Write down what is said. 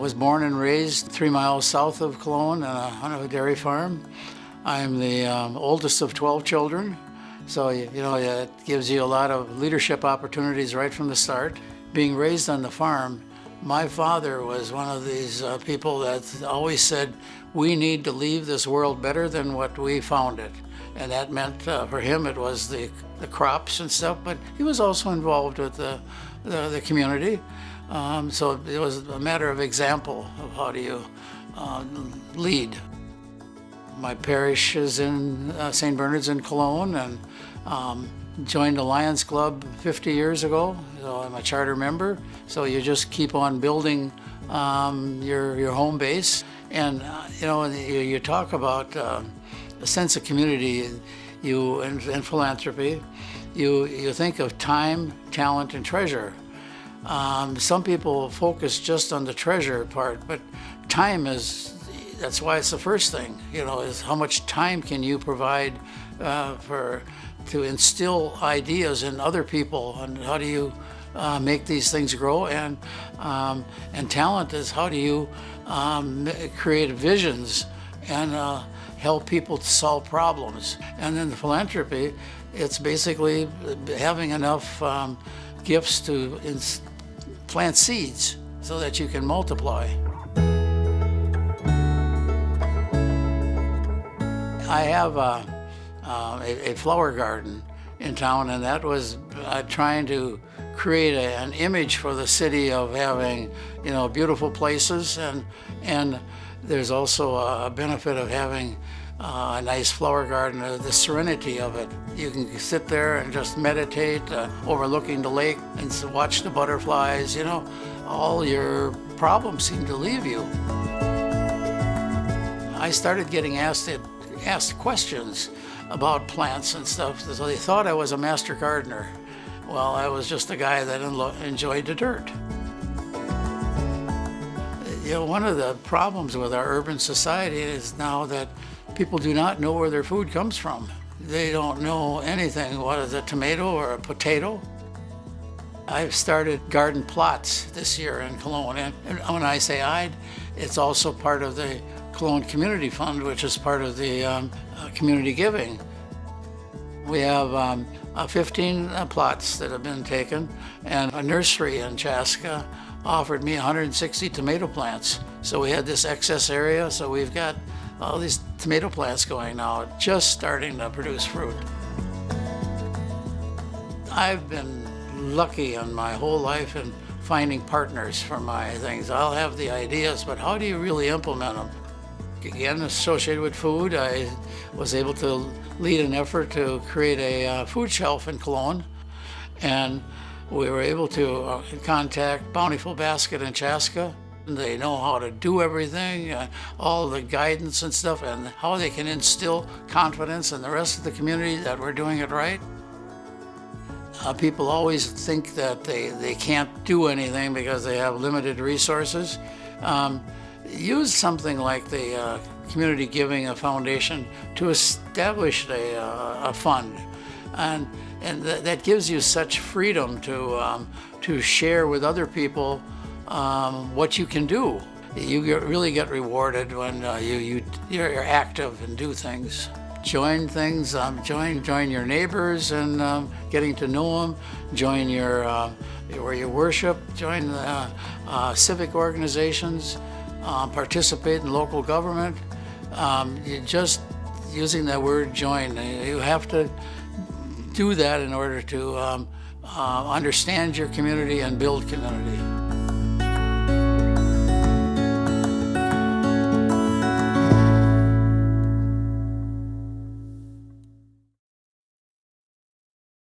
was born and raised 3 miles south of Cologne on a dairy farm. I'm the oldest of 12 children, so it gives you a lot of leadership opportunities right from the start. Being raised on the farm, my father was one of these people that always said, we need to leave this world better than what we found it. And that meant for him it was the crops and stuff, but he was also involved with the community. So it was a matter of example of how do you lead. My parish is in St. Bernard's in Cologne, and joined the Lions Club 50 years ago, so I'm a charter member. So you just keep on building your home base. And you talk about a sense of community, and philanthropy, you think of time, talent, and treasure. Some people focus just on the treasure part, but time that's why it's the first thing, is how much time can you provide to instill ideas in other people, and how do you make these things grow, and talent is how do you create visions and help people to solve problems. And then the philanthropy, it's basically having enough gifts to plant seeds so that you can multiply. I have a flower garden in town, and that was trying to create an image for the city of having, beautiful places, and there's also a benefit of having a nice flower garden, the serenity of it. You can sit there and just meditate, overlooking the lake, and watch the butterflies. All your problems seem to leave you. I started getting asked questions about plants and stuff, so they thought I was a master gardener. Well, I was just a guy that enjoyed the dirt. One of the problems with our urban society is now that people do not know where their food comes from. They don't know anything. What is a tomato or a potato? I've started garden plots this year in Cologne, and when I say it's also part of the Cologne Community Fund, which is part of the community giving. We have 15 plots that have been taken, and a nursery in Chaska offered me 160 tomato plants. So we had this excess area, so we've got all these tomato plants going now, just starting to produce fruit. I've been lucky in my whole life in finding partners for my things. I'll have the ideas, but how do you really implement them? Again, associated with food, I was able to lead an effort to create a food shelf in Cologne, and we were able to contact Bountiful Basket in Chaska. They know how to do everything, all the guidance and stuff, and how they can instill confidence in the rest of the community that we're doing it right. People always think that they can't do anything because they have limited resources. Use something like the Community Giving Foundation to establish a fund, and that gives you such freedom to share with other people what you can do. You really get rewarded when you're active and do things. Join things. Join your neighbors and getting to know them. Join where you worship. Join civic organizations. Participate in local government. Just using that word join, you have to do that in order to understand your community and build community.